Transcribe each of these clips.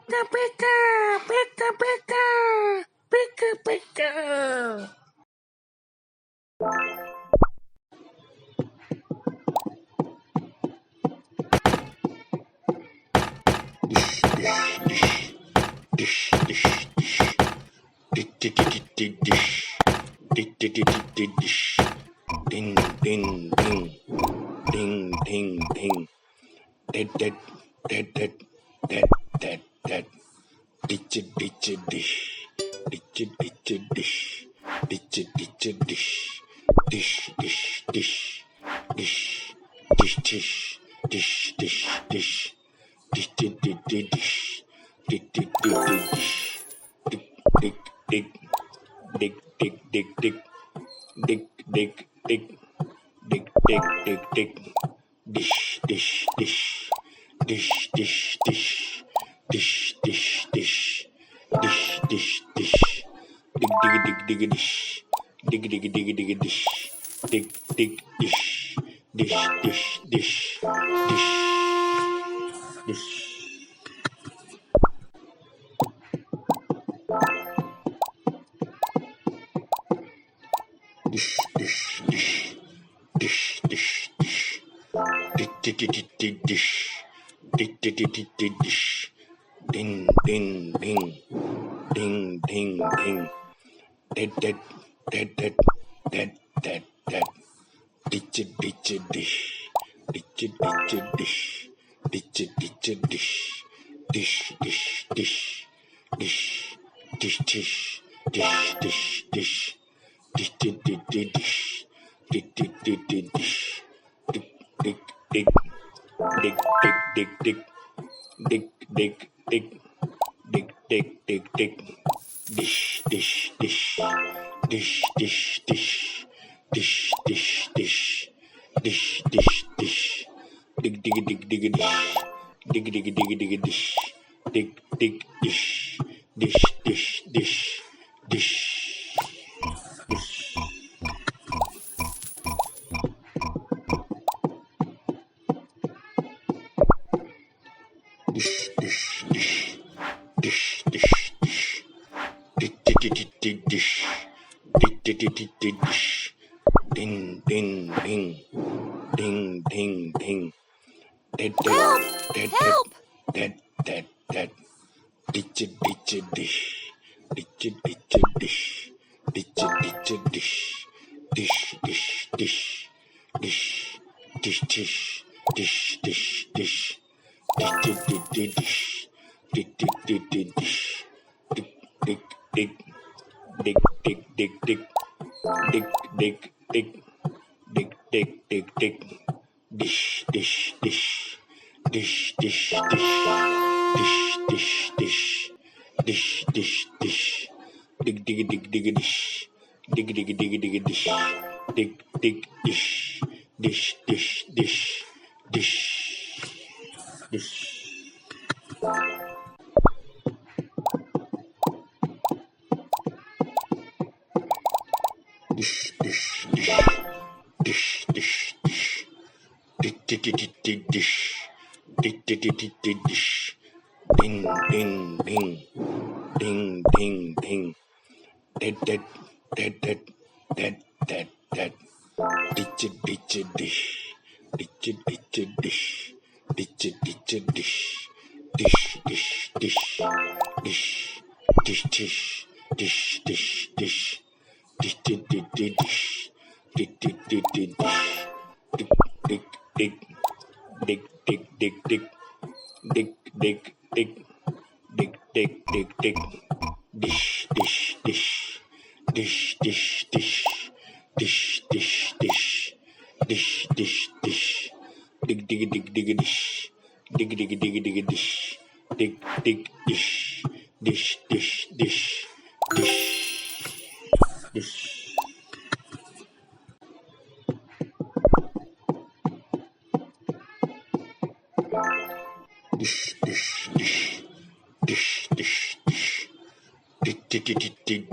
Pika pika, pika pika, pika pika. Dish, dish, dish, dish, dish, dish, dish, dish, dish, dish, ding, ding, ding, ding, ding, ding, dead, dead, dead, dead, dead, dead, dead, ditch, ditch, dish, ditch, ditch, dish, ditch, ditch, dish, dish, dish, dish, dish, dish, dish, dish, dish, dish, dish, dish, dish, dish, dish, dish, dish. Dig, dig, dig, dig, dig, dig, dig, dig, dig, dig, dig, dig, dig, dish, dish, dish, dish, dish, dish, dish, dish, dish, dish, dish, dish, dig, dig, dig, dig, dish, dig, dig, dig, dig, dish, dig, dig, dish, dish, dish, dish, dish, dish. Dish, dish, dish, dish, dish, dish, dish, dish, dish, dish, dish, dish, dish, dish, ding, ding, ding, ding, ding, ding, dead, dead, dead, dead, dead, dead, dead, ditch, ditch, dish, ditch, ditch, dish, ditch, ditch, dish, dish, dish, dish, dish, dish, dish, dish, dish, dish. Dish, dish, dish, dish, dish, dish, dish, dish, dish, dig, dig, dig, dig, dig, dig, dig, dig, dig, dig, dig, dig, dig, dish, dish, dish, dish, dish, dish, dish, dish, dish, dish, dish, dish, dig, dig, dig, dig, dish, dig, dig, dig, dig, dish, dig, dig, dish, dish, dish, dish, dish. Dish, dish, dish, dish, dish, dish, dish, dish, dish, dish, dish, dish, dish, dish, ding, ding, ding, ding, ding, ding, dead, dead, dead, dead, dead, dead, ditch, ditch, dish, ditch, ditch, dish, ditch, ditch, dish, dish, dish, dish, dish, dish, dish, dish, dish, dish. Dish, dish, dish, dish, dish, dish, dish, dish, dig, dig, dig, dig, dig, dig, dig, dig, dig, dig, dig, dig, dig, dig, dish, dish, dish, dish, dish, dish, dish, dish, dish, dish, dish, dish, dig, dig, dig, dig, dish, dig, dig, dig, dig, dish, dig, dig, dish, dish, dish, dish, dish, dish. Dish, dish, dish, dish, dish, dish, dish, dish, dish, dish, dish, dish, dish, dish, dish, ding, ding, ding, ding, ding, ding, dead, dead, dead, dead, dead, dead, dead, ditch, ditch, dish, ditch, ditch, dish, ditch, ditch, dish, dish, dish, dish, dish, dish, dish, dish, dish, dish. Dish, dish, dish, dish, dish, dish, dish, dish, dish, dig, dig, dig, dig, dig, dig, dig, dig, dig, dig, dig, dig, dig, dish, dish, dish, dish, dish, dish, dish, dish, dish, dish, dish, dish, dig, dig, dig, dig, dish, dig, dig, dig, dig, dish, dig, dig, dish, dish, dish, dish, dish, dish. Dish, dish, dish, dish, dish, dish, dish, dish, dish, dish,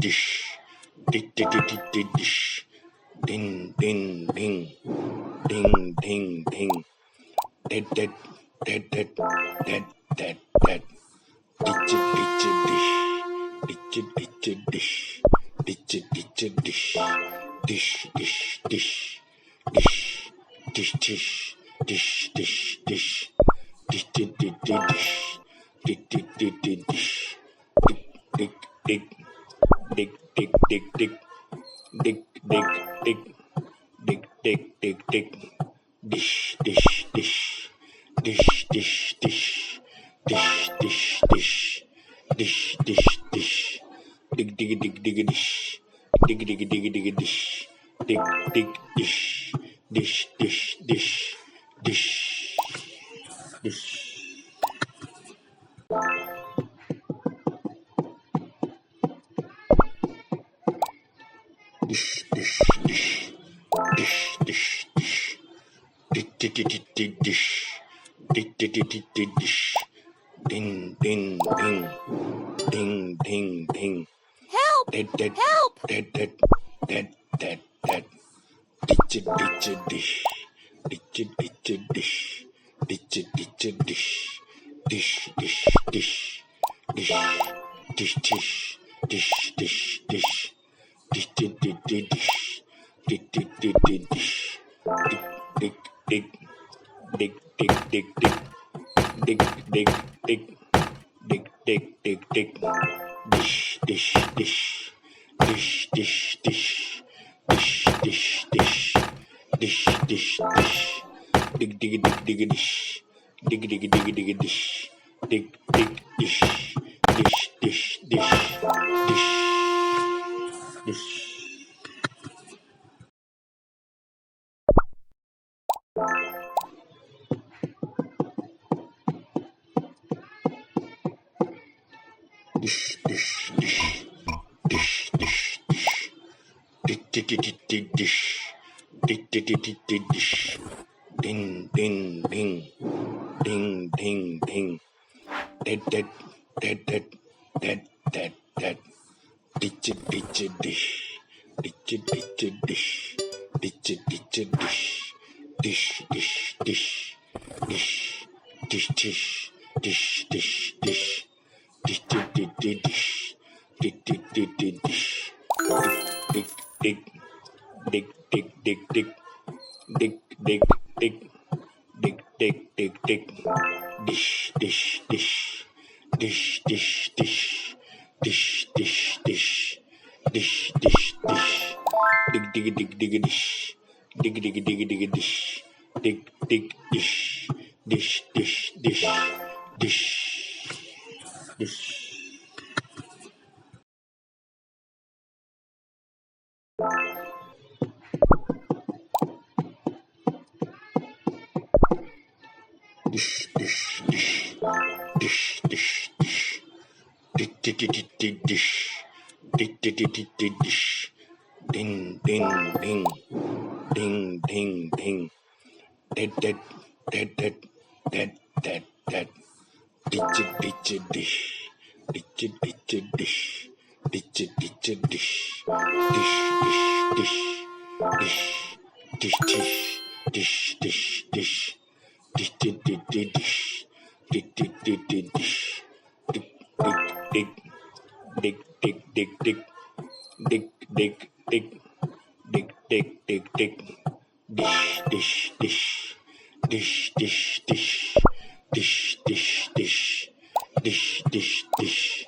dish, dish, dish, dish, dish, ding, ding, ding, ding, ding, ding, dead, dead, dead, dead, dead, dead, dead, Ditch it, ditch it, dish. Ditch it, ditch it, dish. Ditch it, ditch it, dish. Dish, dish, dish. Dish, dish, dish. Dish, dish, dish. Dish, dish, dish, dish. Dish, dish, dish, dish. Dig, dig, dig. Dig, dig, dig, dig. Dig, dig, dig. Dig, dig, dig, dig. Dish, dish, dish. Dish, dish, dish. Dish, dish, dish. Dish, dish, dish. Dig, dig, dig, dig, dish. Dig, dig, dig, dig, dish. Dig, dig, dish. Dish, dish, dish. Dish, dish. Dish, dish, dish. Dish, dish, dish. Dish, dish, dish, dish, dish. Dish, dish, dish, dish, dish. Ding, ding, ding. Ding, ding, ding. Help! Dead, dead, Help! dead, dead, dead, dead, dead. Ditch it, ditch it, dish. Ditch it, ditch it, dish. Ditch it, ditch it, dish. Dish, dish, dish. Dish, dish, dish. Dish, dish, dish. Dish, dish, dish, dish. Dish, dish, dish, dish. Dig, dig, dig. Dig, dig, dig, dig. Dig, dig, dig. Dig, dig, dig, dig. Dish, dish, dish. Dish, dish, dish. Dish, dish, dish. Dish, dish, dish. Dig, dig, dig, dig, dish. Dig, dig, dig, dig, dish. Dig, dig, dish. Dish, dish, dish. Dish, dish. Dish, dish, dish. Dish, dish, dish. Dish, dish, dish, dish, dish. Dish, dish, dish, dish, dish. Ding, ding, ding. Ding, ding, ding. Dead, dead, dead, dead, dead, dead, dead. Ditch it, ditch it, dish. Ditch it, ditch it, dish. Ditch it, ditch it, dish. Dish, dish, dish. Dish, dish, dish. Dish, dish, dish. Dish, dish, dish, dish, dish. Dish, dish, dish, dish, dish. Dig, dig, dig. Dig, dig, dig, dig. Dig, dig, dig. Dig, dig, dig, dig. Dish, dish, dish. Dish, dish, dish. Dish, dish, dish. Dish, dish, dish. Dig, dig, dig, dig, dish. Dig, dig, dig, dig, dish. Dig, dig, dish. Dish, dish, dish. Dish, dish. Dish, dish, dish. Dish, dish, dish. Dish, dish, dish, dish, dish. Dish, dish, dish, dish, dish. Ding, ding, ding. Ding, ding, ding. Dead, dead, dead, dead, dead, dead, dead. Ditch it, ditch it, dish. Ditch it, ditch it, dish. Ditch it, ditch it, dish. Dish, dish, dish. Dish, dish, dish. Dish, dish, dish. Dish, dish, dish, dish, dish. Dish, dish, dish, dish, dish. Dig, dig, dig. Dig, dig, dig, dig. Dig, dig, dig. Dig, dig, dig, dig. Dish, dish, dish. Dish, dish, dish. Dish, dish, dish. Dish, dish, dish.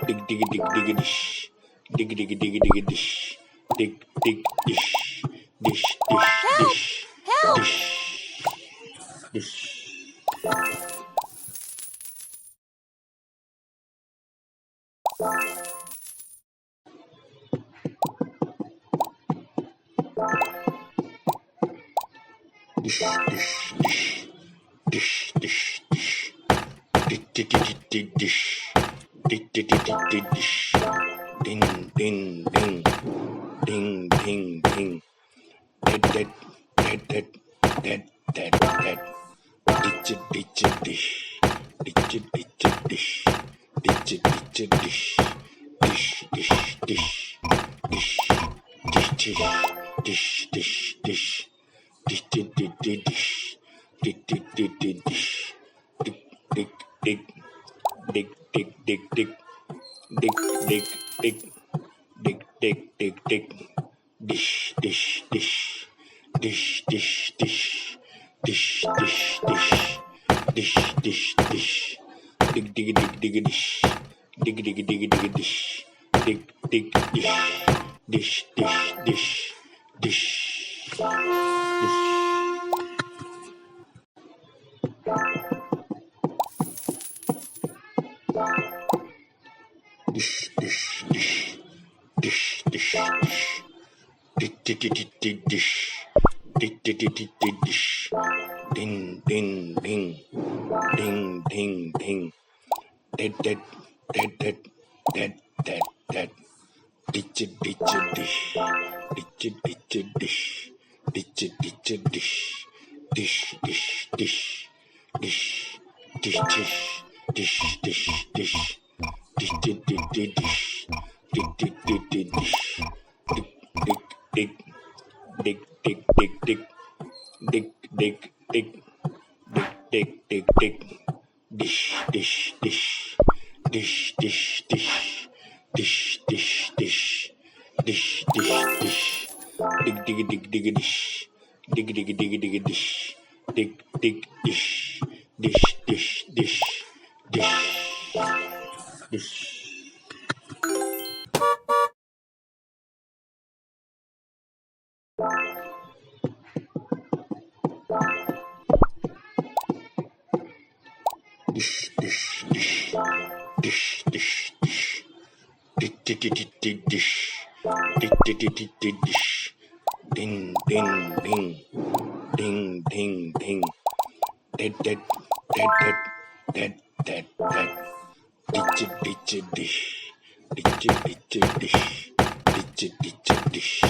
Dig, dig, dig, dig, dish. Dig, dig, dig, dig, dish. Dig, dig, dish. Dish, dish, Help! dish. Help! Dish, dish. Dish, dish, dish. Dish, dish, dish. Dish, dish, dish, dish, dish. Dish, dish, dish, dish, dish. Ding, ding, ding. Ding, ding, ding. Dead, dead, dead, dead, dead, dead, dead. Ditch it, ditch it, dish. Ditch it, ditch it, dish. Ditch it, ditch it, dish. Dish, dish, dish. Dish, dish, dish. Dish, dish, dish. Dish, dish, dish, dish, dish. Dish, dish, dish, dish, dish. Dig, dig, dig. dig, dig, dig, dig, dig, dig, dig, dig, dig, dig, dig, dish, dish, dish, dish, dish, dish, dish, dish, dish, dish, dish, dish, dig, dig, dig, dig, dish, dig, dig, dig, dig, dish, dig, dig, dish, dish, dish, dish, dish, dish. Dish, dish, dish, dish, dish, dish, dish, dish, dish, dish, dish, dish, dish, dish, ding, ding, ding, ding, ding, ding, dead, dead, dead, dead, dead, dead, dead, ditch, ditch, dish, ditch, ditch, dish, ditch, ditch, dish, dish, dish, dish, dish, dish, dish, dish, dish, dish, dish, dish, dish, dish, dish, dish, dish, dish, dig, dig, dig, dig, dig, dig, dig, dig, dig, dig, dig, dig, dig, dish, dish, dish, dish, dish, dish, dish, dish, dish, dish, dish, dish, dig, dig, dig, dig, dish, dig, dig, dig, dig, dish, dig, dig, dish, dish, dish, dish, dish, dish. Dish, dish, dish, dish, dish, dish, dish, dish, dish, dish, dish, dish, dish, dish, dish, ding, ding, ding, ding, ding, ding, dead, dead, dead, dead, dead, dead, dead, ditch, ditch, dish, ditch, ditch, dish, ditch, ditch, dish, dish,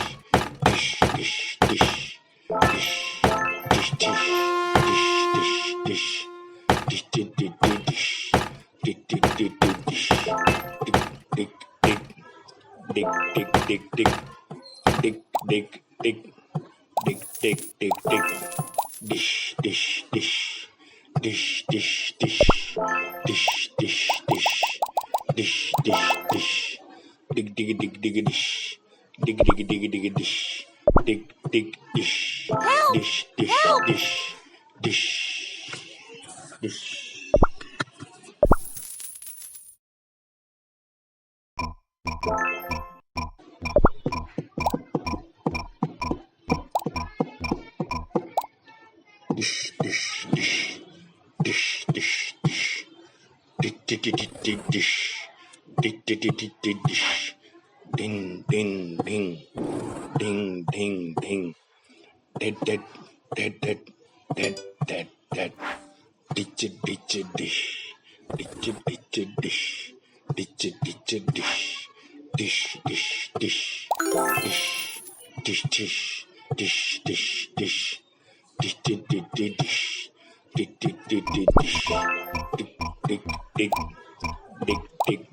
dish, dish, dish, dish, dish, dish, dish, dish. Dish, dish, dish, dish, dish, dish, dish, dish, dig, dig, dig, dig, dig, dig, dig, dig, dig, dig, dig, dig, dig, dish, dish, dish, dish, dish, dish, dish, dish, dish, dish, dish, dish, dig, dig, dig, dig, dish, dig, dig, dig, dig, dish, dig, dig, dish, dish, dish, dish, dish, dish. Dish, dish, dish, dish, dish, dish, dish, dish, dish, dish, dish, dish, dish, dish, dish, ding, ding, ding, ding, ding, ding, dead, dead, dead, dead, dead, dead, dead, ditch, ditch, dish, ditch, ditch, dish, ditch, ditch, dish, dish, dish, dish, dish, dish, dish, dish, dish, dish. Dish, dish, dish, dish, dish, dish, dish, dish, dig, dig, dig, dig,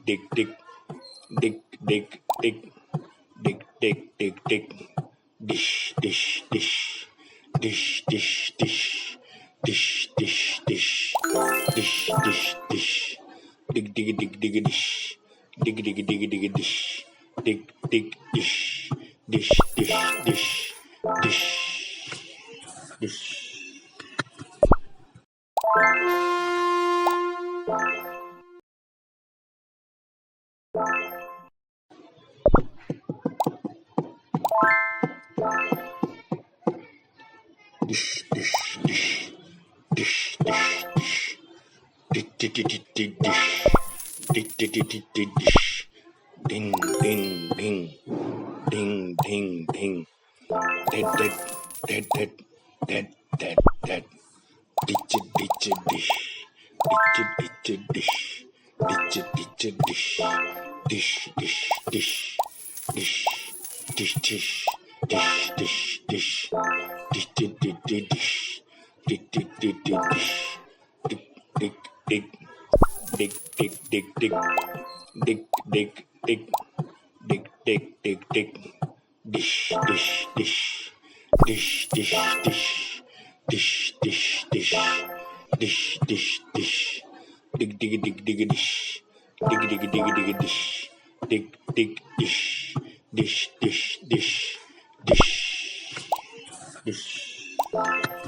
dig, dig, dig, dig, dig, dig, dig, dig, dig, dig, dish, dish, dish, dish, dish, dish, dish, dish, dish, dish, dish, dish, dig, dig, dig, dig, dish, dig, dig, dig, dig, dish, dig, dig, dish, dish, dish, dish, dish, dish. Dish, dish, dish, dish, dish, dish, dish, dish, dish, dish, dish, dish, dish, dish, dish, ding, ding, ding, ding, ding, ding, dead, dead, dead, dead, dead, dead, dead, ditch, ditch, dish, ditch, ditch, dish, ditch, ditch, dish, dish, dish, dish, dish, dish, dish, dish, dish, dish, dish, dish, dish, dish, dish, dish, dish, dish, dig, dig, dig, dig, dig, dig, dig, dig, dig, dig, dig, dig, dig, dig, dish, dish, dish, dish, dish, dish, dish, dish, dish, dish, dish, dish, Dig dig dig dig dish. Dig dig dig dig dish. Dig dig dish. Dish dish dish. Dish. Dish.